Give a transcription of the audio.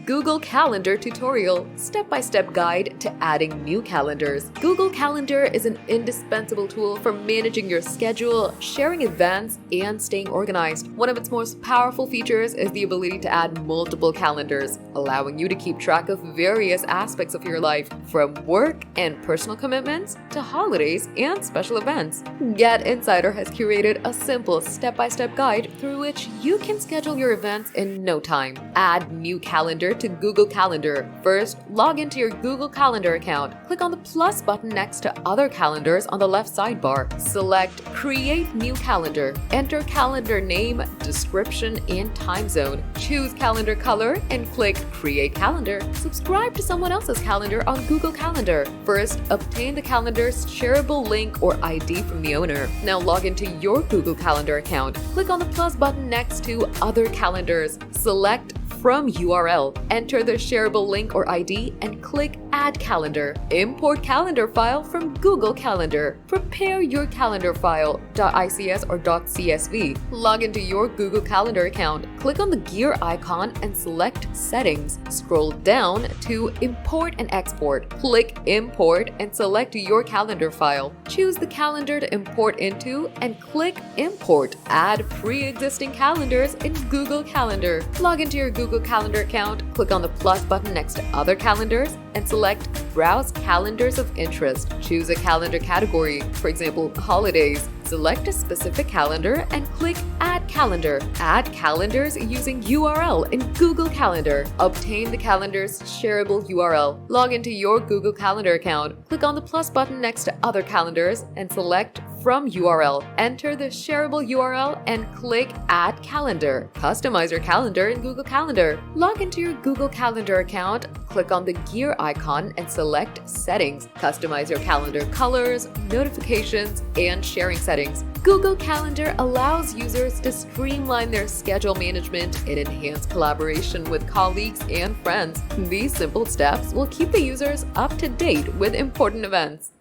Google Calendar tutorial, step-by-step guide to adding new calendars. Google Calendar is an indispensable tool for managing your schedule, sharing events, and staying organized. One of its most powerful features is the ability to add multiple calendars, allowing you to keep track of various aspects of your life, from work and personal commitments to holidays and special events. GadInsider has curated a simple step-by-step guide through which you can schedule your events in no time. Add new calendar to Google Calendar. First, log into your Google Calendar account. Click on the plus button next to Other Calendars on the left sidebar. Select Create New Calendar. Enter calendar name, description, and time zone. Choose calendar color and click Create Calendar. Subscribe to someone else's calendar on Google Calendar. First, obtain the calendar's shareable link or ID from the owner. Now log into your Google Calendar account. Click on the plus button next to Other Calendars. Select From URL. Enter the shareable link or ID and click Add Calendar. Import calendar file from Google Calendar. Prepare your calendar file .ics or .csv. Log into your Google Calendar account. Click on the gear icon and select Settings. Scroll down to Import and Export. Click Import and select your calendar file. Choose the calendar to import into and click Import. Add pre-existing calendars in Google Calendar. Log into your Google Calendar account, click on the plus button next to Other Calendars, and select Browse Calendars of Interest. Choose a calendar category, for example, holidays. Select a specific calendar and click Add Calendar. Add calendars using URL in Google Calendar. Obtain the calendar's shareable URL. Log into your Google Calendar account. Click on the plus button next to Other Calendars and select From URL. Enter the shareable URL and click Add Calendar. Customize your calendar in Google Calendar. Log into your Google Calendar account. Click on the gear icon and select Settings. Customize your calendar colors, notifications, and sharing settings. Google Calendar allows users to streamline their schedule management and enhance collaboration with colleagues and friends. These simple steps will keep the users up to date with important events.